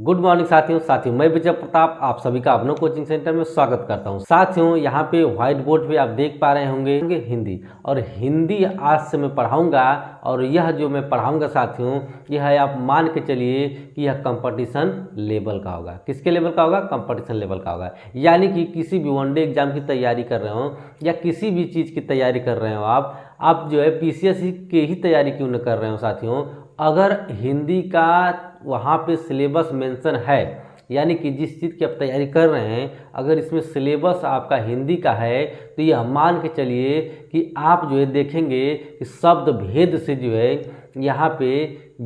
Good morning साथियों मैं विजय प्रताप आप सभी का अपनों कोचिंग सेंटर में स्वागत करता हूं। साथियों यहाँ पे व्हाइट बोर्ड पे आप देख पा रहे होंगे हिंदी, और हिंदी आज से मैं पढ़ाऊंगा। और यह जो मैं पढ़ाऊंगा साथियों, यह है आप मान के चलिए कि यह कंपटीशन लेवल का होगा। किसके लेवल का होगा? कंपटीशन लेवल का होगा। यानी कि किसी भी वनडे एग्जाम की तैयारी कर रहे हो या किसी भी चीज़ की तैयारी कर रहे हो आप जो है पीसीएससी के ही तैयारी क्यों न कर रहे हो साथियों, अगर हिंदी का वहाँ पे सिलेबस मेंशन है, यानी कि जिस चीज़ की आप तैयारी कर रहे हैं अगर इसमें सिलेबस आपका हिंदी का है तो यह मान के चलिए कि आप जो है देखेंगे कि शब्द भेद से जो है यहाँ पे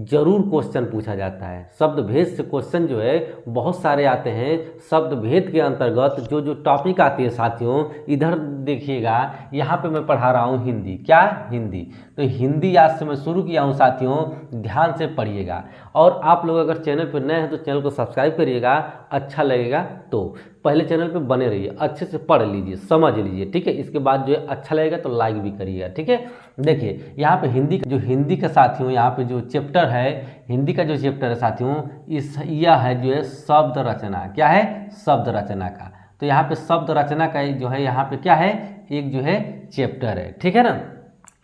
जरूर क्वेश्चन पूछा जाता है। शब्द भेद से क्वेश्चन जो है बहुत सारे आते हैं। शब्द भेद के अंतर्गत जो टॉपिक आती है साथियों, इधर देखिएगा, यहाँ पे मैं पढ़ा रहा हूँ हिंदी। क्या? हिंदी। तो हिंदी आज से मैं शुरू किया हूँ साथियों, ध्यान से पढ़िएगा। और आप लोग अगर चैनल पर नए हैं तो चैनल को सब्सक्राइब करिएगा, अच्छा लगेगा तो पहले चैनल पे बने रहिए, अच्छे से पढ़ लीजिए, समझ लीजिए, ठीक है। इसके बाद जो है अच्छा लगेगा तो लाइक भी करिएगा, ठीक है। देखिए यहाँ पे हिंदी का साथियों, यहाँ पे जो चैप्टर है हिंदी का, जो चैप्टर है साथियों, यह है जो है शब्द रचना। क्या है? शब्द रचना का। तो यहाँ पे शब्द रचना का जो है यहाँ पे क्या है, एक जो है चैप्टर है, ठीक है ना।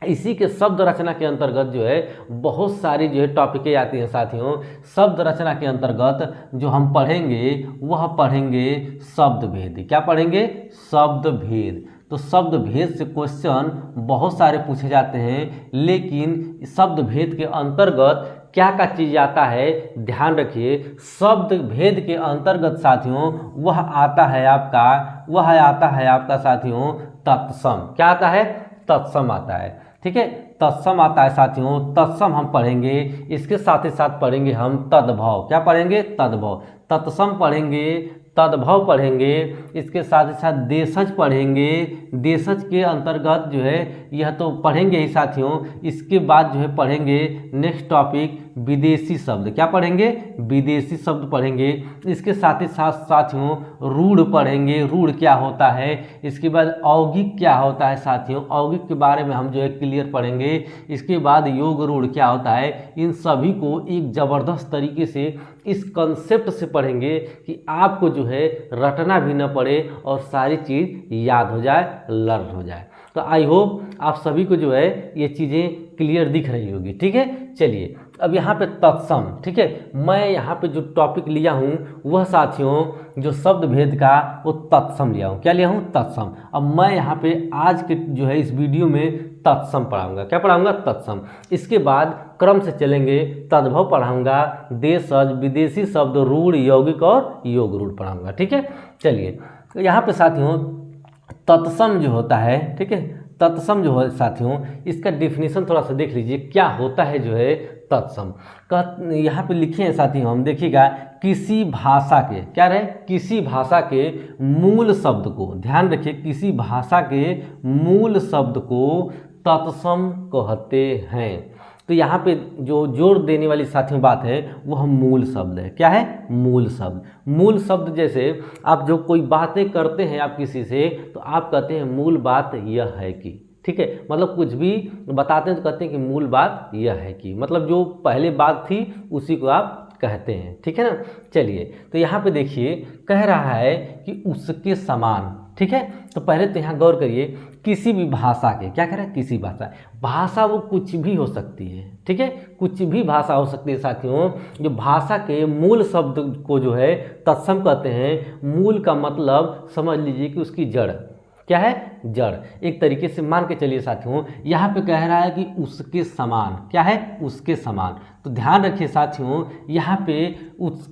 इसी के शब्द रचना के अंतर्गत जो है बहुत सारी जो है टॉपिकें आती हैं साथियों। शब्द रचना के अंतर्गत जो हम पढ़ेंगे वह पढ़ेंगे शब्द भेद। क्या पढ़ेंगे? शब्द भेद। तो शब्द भेद से क्वेश्चन बहुत सारे पूछे जाते हैं, लेकिन शब्द भेद के अंतर्गत क्या क्या चीज़ आता है ध्यान रखिए। शब्द भेद के अंतर्गत साथियों वह आता है आपका साथियों तत्सम। क्या आता है? तत्सम आता है, ठीक है। तत्सम आता है साथियों, तत्सम हम पढ़ेंगे। इसके साथ ही साथ पढ़ेंगे हम तद्भव। क्या पढ़ेंगे? तद्भव। तत्सम पढ़ेंगे, तद्भव पढ़ेंगे, इसके साथ ही साथ देशज पढ़ेंगे। देशज के अंतर्गत जो है यह तो पढ़ेंगे ही साथियों। इसके बाद जो है पढ़ेंगे नेक्स्ट टॉपिक विदेशी शब्द। क्या पढ़ेंगे? विदेशी शब्द पढ़ेंगे। इसके साथ ही साथ साथियों रूढ़ पढ़ेंगे, रूढ़ क्या होता है। इसके बाद औगिक क्या होता है साथियों, औगिक के बारे में हम जो है क्लियर पढ़ेंगे। इसके बाद योग रूढ़ क्या होता है। इन सभी को एक ज़बरदस्त तरीके से इस कंसेप्ट से पढ़ेंगे कि आपको जो है रटना भी न पड़े और सारी चीज़ याद हो जाए, लर्न हो जाए। तो आई होप आप सभी को जो है ये चीज़ें क्लियर दिख रही होगी, ठीक है। चलिए अब यहाँ पे तत्सम, ठीक है। मैं यहाँ पे जो टॉपिक लिया हूँ वह साथियों जो शब्द भेद का वो तत्सम लिया हूँ। क्या लिया हूँ? तत्सम। अब मैं यहाँ पे आज के जो है इस वीडियो में तत्सम पढ़ाऊंगा। क्या पढ़ाऊंगा? तत्सम। इसके बाद क्रम से चलेंगे, तद्भव पढ़ाऊंगा, देशज, विदेशी शब्द, रूढ़, यौगिक और योग रूढ़ पढ़ाऊंगा, ठीक है। चलिए तो यहाँ पे साथियों तत्सम जो होता है, ठीक है, तत्सम जो है साथियों, इसका डेफिनेशन थोड़ा सा देख लीजिए क्या होता है जो है तत्सम का। यहाँ पे लिखे हैं साथियों, हम देखिएगा, किसी भाषा के, क्या रहे, किसी भाषा के मूल शब्द को, ध्यान रखिए, किसी भाषा के मूल शब्द को तत्सम कहते हैं। तो यहाँ पे जो जोर देने वाली साथियों बात है वो हम मूल शब्द है। क्या है? मूल शब्द। मूल शब्द जैसे आप जो कोई बातें करते हैं आप किसी से, तो आप कहते हैं मूल बात यह है कि, ठीक है। मतलब कुछ भी बताते हैं तो कहते हैं कि मूल बात यह है कि, मतलब जो पहले बात थी उसी को आप कहते हैं, ठीक है ना। चलिए तो यहाँ पे देखिए कह रहा है कि उसके समान, ठीक है। तो पहले तो यहाँ गौर करिए, किसी भी भाषा के, क्या कह रहा है? किसी भाषा वो कुछ भी हो सकती है, ठीक है। कुछ भी भाषा हो सकती है साथियों। जो भाषा के मूल शब्द को जो है तत्सम कहते हैं। मूल का मतलब समझ लीजिए कि उसकी जड़। क्या है? जड़। एक तरीके से मान के चलिए साथियों, यहाँ पे कह रहा है कि उसके समान। क्या है? उसके समान। तो ध्यान रखिए साथियों, यहाँ पे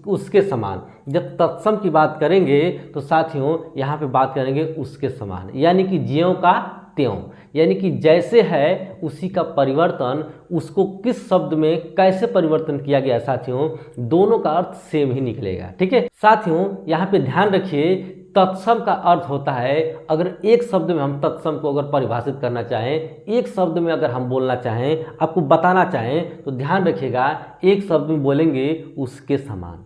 उसके समान जब तत्सम की बात करेंगे तो साथियों यहाँ पे बात करेंगे उसके समान, यानी कि ज्यों का त्यों, यानी कि जैसे है उसी का परिवर्तन, उसको किस शब्द में कैसे परिवर्तन किया गया साथियों, दोनों का अर्थ सेम ही निकलेगा, ठीक है। साथियों यहाँ पे ध्यान रखिए, तत्सम का अर्थ होता है, अगर एक शब्द में हम तत्सम को अगर परिभाषित करना चाहें, एक शब्द में अगर हम बोलना चाहें, आपको बताना चाहें, तो ध्यान रखिएगा एक शब्द में बोलेंगे उसके समान।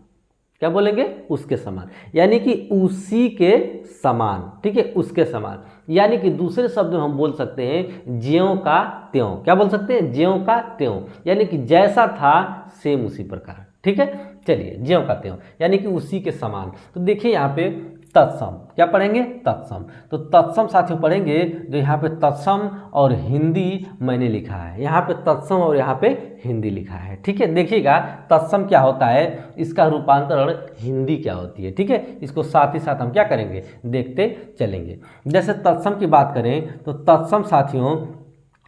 क्या बोलेंगे? उसके समान, यानी कि उसी के समान, ठीक है, उसके समान। यानी कि दूसरे शब्द में हम बोल सकते हैं ज्यों का त्यों। क्या बोल सकते हैं? ज्यों का त्यों, यानी कि जैसा था सेम उसी प्रकार, ठीक है। चलिए ज्यों का त्यों यानी कि उसी के समान। तो देखिए यहाँ पे तत्सम, क्या पढ़ेंगे? तत्सम। तो तत्सम साथियों पढ़ेंगे, जो यहाँ पे तत्सम और हिंदी मैंने लिखा है, यहाँ पे तत्सम और यहाँ पे हिंदी लिखा है। ठीक है, देखिएगा तत्सम क्या होता है, इसका रूपांतरण हिंदी क्या होती है। ठीक है, इसको साथ ही साथ हम क्या करेंगे, देखते चलेंगे। जैसे तत्सम की बात करें तो तत्सम साथियों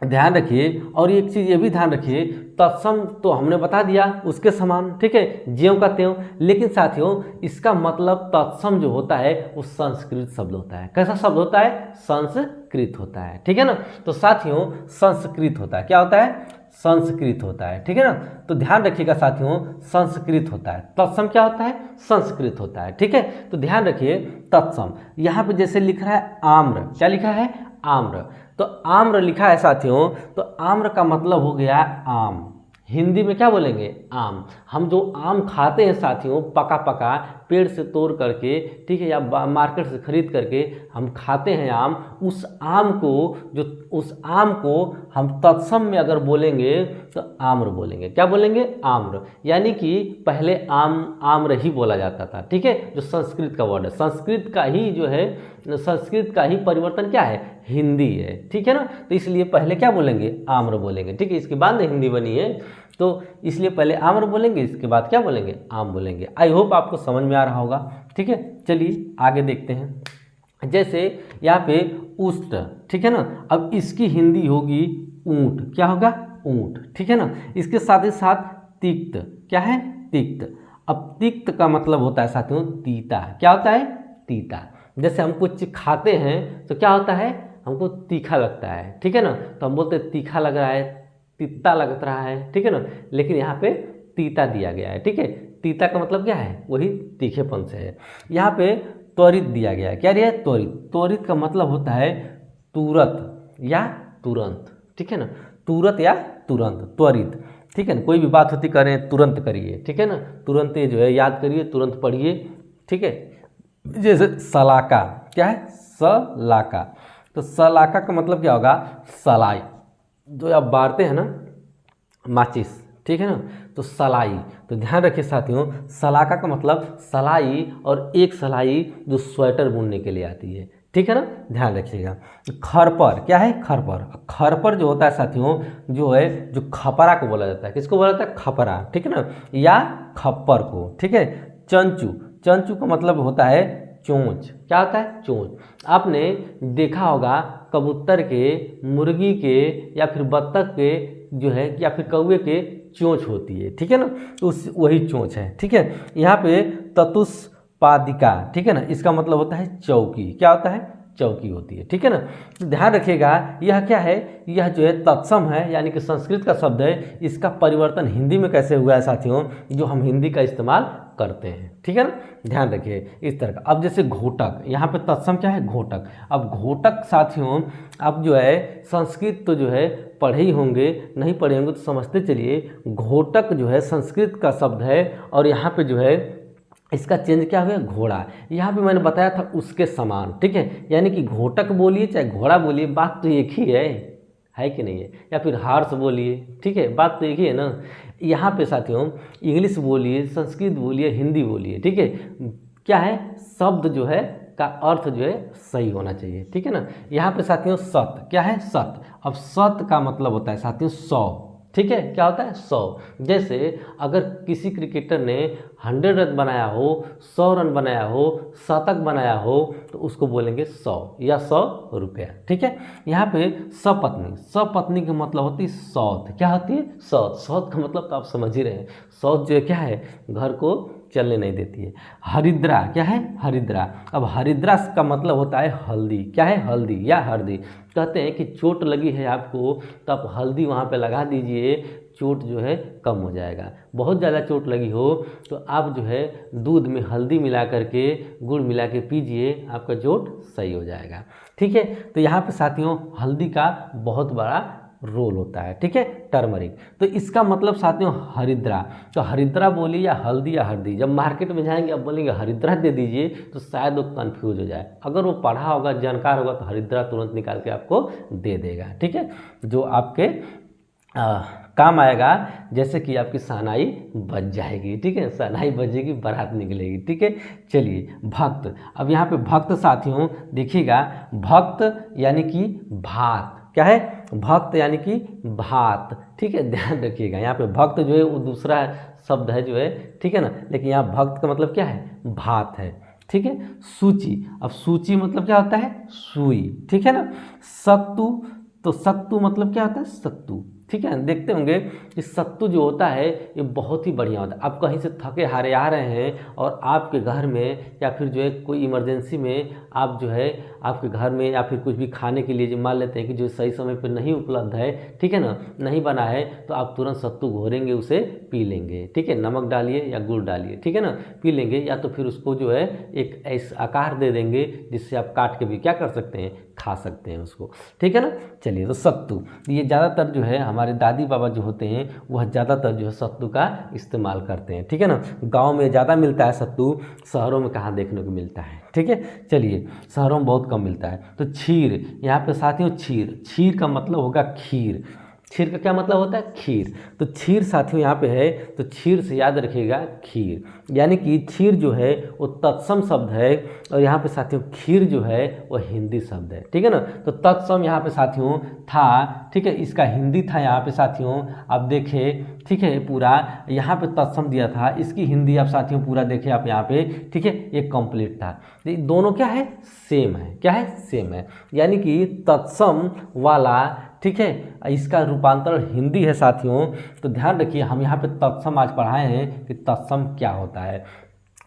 ध्यान रखिए, और एक चीज़ ये भी ध्यान रखिए, तत्सम तो हमने बता दिया उसके समान, ठीक है, ज्यों का त्यों, लेकिन साथियों इसका मतलब तत्सम जो होता है वो संस्कृत शब्द होता है। कैसा शब्द होता है? संस्कृत होता है। ठीक है ना, तो साथियों संस्कृत होता है, क्या होता है? संस्कृत होता है। ठीक है ना, तो ध्यान रखिएगा साथियों, संस्कृत होता है। तत्सम क्या होता है? संस्कृत होता है। ठीक है, तो ध्यान रखिए तत्सम, यहाँ पे जैसे लिख रहा है आम्र, क्या लिखा है? आम्र। तो आम्र लिखा है साथियों, तो आम्र का मतलब हो गया आम। हिंदी में क्या बोलेंगे? आम। हम जो आम खाते हैं साथियों, पका पका पेड़ से तोड़ करके, ठीक है, या मार्केट से खरीद करके हम खाते हैं आम, उस आम को हम तत्सम में अगर बोलेंगे तो आम्र बोलेंगे। क्या बोलेंगे? आम्र। यानी कि पहले आम्र ही बोला जाता था। ठीक है, जो संस्कृत का वर्ड है, संस्कृत का ही परिवर्तन क्या है? हिंदी है। ठीक है ना, तो इसलिए पहले क्या बोलेंगे? आम्र बोलेंगे। ठीक है, इसके बाद हिंदी बनी है, तो इसलिए पहले आम्र बोलेंगे, इसके बाद क्या बोलेंगे? आम बोलेंगे। आई होप आपको समझ में आ रहा होगा। ठीक है, चलिए आगे देखते हैं। जैसे यहाँ पे उष्ट, ठीक है ना, अब इसकी हिंदी होगी ऊंट। क्या होगा? ऊंट। ठीक है ना, इसके साथ ही साथ तिक्त, क्या है? तिक्त। अब तिक्त का मतलब होता है साथियों तीता। क्या होता है? तीता। जैसे हम कुछ खाते हैं तो क्या होता है? हमको तीखा लगता है। ठीक है ना, तो हम बोलते हैं तीखा लग रहा है, तीता लग रहा है। ठीक है ना, लेकिन यहाँ पे तीता दिया गया है। ठीक है, तीता का मतलब क्या है? वही तीखेपन से है। यहाँ पे त्वरित दिया गया है। क्या दिया है? त्वरित। त्वरित का मतलब होता है तुरंत या तुरंत। ठीक है ना, तुरंत या तुरंत, त्वरित। ठीक है ना, कोई भी बात होती करें तुरंत करिए। ठीक है ना, तुरंत जो है याद करिए, तुरंत पढ़िए। ठीक है, जैसे सलाका, क्या है? सलाका। तो सलाका का मतलब क्या होगा? सलाई, जो आप बारते हैं ना माचिस, ठीक है ना, तो सलाई। तो ध्यान रखिए साथियों, सलाका का मतलब सलाई, और एक सलाई जो स्वेटर बुनने के लिए आती है। ठीक है ना, ध्यान रखिएगा। खरपर, क्या है? खरपर। खरपर जो होता है साथियों, जो खपरा को बोला जाता है। किसको बोला जाता है? खपरा। ठीक है ना, या खप्पर को। ठीक है, चंचू। चंचू का मतलब होता है चोंच। क्या होता है? चोंच। आपने देखा होगा कबूतर के, मुर्गी के, या फिर बत्तख के जो है, या फिर कौवे के चोंच होती है। ठीक है ना, तो वही चोंच है। ठीक है, यहाँ पे ततुष्पादिका, ठीक है ना, इसका मतलब होता है चौकी। क्या होता है? चौकी होती है। ठीक है ना, तो ध्यान रखिएगा, यह क्या है? यह जो है तत्सम है, यानी कि संस्कृत का शब्द है। इसका परिवर्तन हिंदी में कैसे हुआ है साथियों, जो हम हिंदी का इस्तेमाल करते हैं। ठीक है ना, ध्यान रखिए इस तरह का। अब जैसे घोटक, यहाँ पे तत्सम क्या है? घोटक। अब घोटक साथियों, अब जो है संस्कृत तो जो है पढ़े ही होंगे, नहीं पढ़े होंगे तो समझते चलिए। घोटक जो है संस्कृत का शब्द है, और यहाँ पे जो है इसका चेंज क्या हुआ? घोड़ा। यहाँ पे मैंने बताया था उसके समान। ठीक है, यानी कि घोटक बोलिए चाहे घोड़ा बोलिए, बात तो एक ही है कि नहीं है? या फिर हार्स बोलिए, ठीक है, बात तो एक ही है ना। यहाँ पे साथियों इंग्लिश बोलिए, संस्कृत बोलिए, हिंदी बोलिए, ठीक है, क्या है? शब्द जो है का अर्थ जो है सही होना चाहिए। ठीक है ना, यहाँ पे साथियों सत, क्या है? सत। अब सत का मतलब होता है साथियों 100। ठीक है, क्या होता है? 100। जैसे अगर किसी क्रिकेटर ने 100 रन बनाया हो, 100 रन बनाया हो, शतक बनाया हो, तो उसको बोलेंगे 100 या 100 रुपया। ठीक है, यहाँ पे सपत्नी, सपत्नी का मतलब होती है सौत। क्या होती है? सौत। सौत का मतलब तो आप समझ ही रहे हैं, सौत जो है क्या है? घर को चलने नहीं देती है। हरिद्रा, क्या है? हरिद्रा। अब हरिद्रा का मतलब होता है हल्दी। क्या है? हल्दी या हल्दी। कहते हैं कि चोट लगी है आपको, तो आप हल्दी वहाँ पे लगा दीजिए, चोट जो है कम हो जाएगा। बहुत ज़्यादा चोट लगी हो तो आप जो है दूध में हल्दी मिला करके, गुड़ मिला के पीजिए, आपका चोट सही हो जाएगा। ठीक है, तो यहाँ पे साथियों हल्दी का बहुत बड़ा रोल होता है। ठीक है, टर्मरिक। तो इसका मतलब साथियों हरिद्रा। तो हरिद्रा बोलिए या हल्दी या हल्दी, जब मार्केट में जाएंगे आप बोलेंगे हरिद्रा दे दीजिए, तो शायद वो कन्फ्यूज हो जाए। अगर वो पढ़ा होगा, जानकार होगा, तो हरिद्रा तुरंत निकाल के आपको दे देगा। ठीक है, जो आपके काम आएगा, जैसे कि आपकी शहनाई बज जाएगी, ठीक है, शहनाई बजेगी, बारात निकलेगी, ठीक है। चलिए भक्त, अब यहाँ पे भक्त साथियों देखिएगा, भक्त यानी कि भात, क्या है, भक्त यानी कि भात, ठीक है, ध्यान रखिएगा। यहाँ पे भक्त जो है वो दूसरा शब्द है जो है, ठीक है ना, लेकिन यहाँ भक्त का मतलब क्या है, भात है, ठीक है। सूची, अब सूची मतलब क्या होता है, सुई, ठीक है ना। सत्तू, तो सत्तू मतलब क्या होता है, सत्तू, ठीक है। देखते होंगे कि सत्तू जो होता है ये बहुत ही बढ़िया होता है। आप कहीं से थके हारे आ रहे हैं और आपके घर में या फिर जो है कोई इमरजेंसी में आप जो है आपके घर में या फिर कुछ भी खाने के लिए जो मान लेते हैं कि जो सही समय पर नहीं उपलब्ध है, ठीक है ना, नहीं बना है, तो आप तुरंत सत्तू घोरेंगे, उसे पी लेंगे, ठीक है, नमक डालिए या गुड़ डालिए, ठीक है ना, पी लेंगे, या तो फिर उसको जो है एक ऐसा आकार दे देंगे जिससे आप काट के भी क्या कर सकते हैं, खा सकते हैं उसको, ठीक है ना। चलिए, तो सत्तू ये ज़्यादातर जो है हमारे दादी बाबा जो होते हैं वह ज़्यादातर जो है सत्तू का इस्तेमाल करते हैं, ठीक है ना। गांव में ज़्यादा मिलता है सत्तू, शहरों में कहाँ देखने को मिलता है, ठीक है। चलिए, शहरों में बहुत कम मिलता है। तो क्षीर, यहाँ पे साथियों क्षीर, क्षीर का मतलब होगा खीर, क्षीर का क्या मतलब होता है, खीर। तो क्षीर साथियों यहाँ पे है, तो क्षीर से याद रखिएगा खीर, यानी कि क्षीर जो है वो तत्सम शब्द है, और यहाँ पे साथियों खीर जो है वो हिंदी शब्द है, ठीक है ना। तो तत्सम यहाँ पे साथियों था, ठीक है, इसका हिंदी था यहाँ पे साथियों, आप देखें, ठीक है, पूरा यहाँ पे तत्सम दिया था, इसकी हिंदी आप साथियों पूरा देखें आप यहाँ पे, ठीक है, ये कंप्लीट था। दोनों क्या है, सेम है, क्या है, सेम है, यानी कि तत्सम वाला, ठीक है, इसका रूपांतरण हिंदी है साथियों। तो ध्यान रखिए, हम यहाँ पे तत्सम आज पढ़ाए हैं कि तत्सम क्या होता है।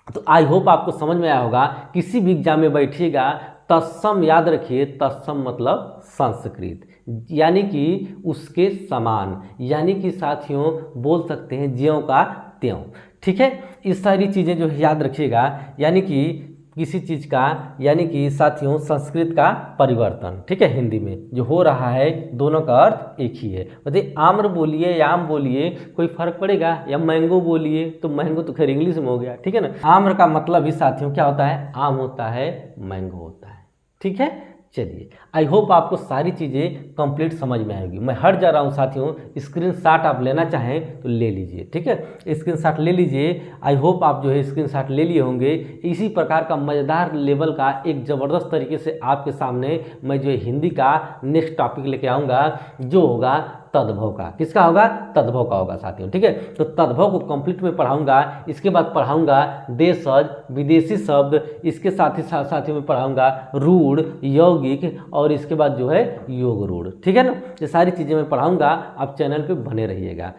तो आई होप आपको समझ में आया होगा। किसी भी एग्जाम में बैठिएगा, तत्सम याद रखिए, तत्सम मतलब संस्कृत, यानी कि उसके समान, यानी कि साथियों बोल सकते हैं ज्यों का त्यों, ठीक है। इस सारी चीज़ें जो याद रखिएगा, यानी कि किसी चीज़ का, यानी कि साथियों संस्कृत का परिवर्तन, ठीक है, हिंदी में जो हो रहा है, दोनों का अर्थ एक ही है। बताइए, आम्र बोलिए या आम बोलिए, कोई फर्क पड़ेगा, या मैंगो बोलिए, तो मैंगो तो खैर इंग्लिश में हो गया, ठीक है ना। आम्र का मतलब ही साथियों क्या होता है, आम होता है, मैंगो होता है, ठीक है। चलिए, आई होप आपको सारी चीज़ें कंप्लीट समझ में आएगी। मैं हट जा रहा हूँ साथियों, स्क्रीनशॉट आप लेना चाहें तो ले लीजिए, ठीक है, स्क्रीनशॉट ले लीजिए। आई होप आप जो है स्क्रीनशॉट ले लिए होंगे। इसी प्रकार का मज़ेदार लेवल का एक ज़बरदस्त तरीके से आपके सामने मैं जो है हिंदी का नेक्स्ट टॉपिक लेके आऊँगा, जो होगा तद्भव का। किसका होगा, तद्भव का होगा साथियों, ठीक है। तो तद्भव को कंप्लीट में पढ़ाऊंगा, इसके बाद पढ़ाऊंगा देशज, विदेशी शब्द, इसके साथ ही साथियों में पढ़ाऊंगा रूढ़, यौगिक, और इसके बाद जो है योग रूढ़, ठीक है ना। ये सारी चीज़ें मैं पढ़ाऊंगा, आप चैनल पे बने रहिएगा।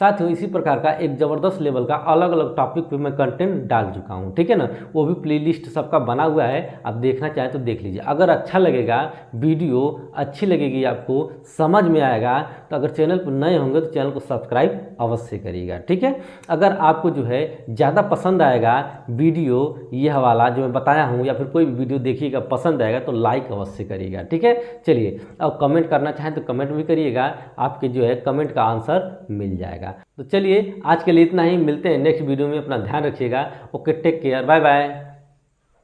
साथियों, इसी प्रकार का एक ज़बरदस्त लेवल का अलग अलग टॉपिक पे मैं कंटेंट डाल चुका हूँ, ठीक है ना। वो भी प्लेलिस्ट सबका बना हुआ है, आप देखना चाहें तो देख लीजिए। अगर अच्छा लगेगा, वीडियो अच्छी लगेगी, आपको समझ में आएगा, तो अगर चैनल पर नए होंगे तो चैनल को सब्सक्राइब अवश्य करिएगा, ठीक है। अगर आपको जो है ज़्यादा पसंद आएगा वीडियो यह वाला जो मैं बताया हूँ, या फिर कोई भी वीडियो देखिएगा पसंद आएगा तो लाइक अवश्य करिएगा, ठीक है। चलिए, अब कमेंट करना चाहें तो कमेंट भी करिएगा, आपके जो है कमेंट का आंसर मिल जाएगा। तो चलिए, आज के लिए इतना ही, मिलते हैं नेक्स्ट वीडियो में, अपना ध्यान रखिएगा। Okay, take care, bye bye.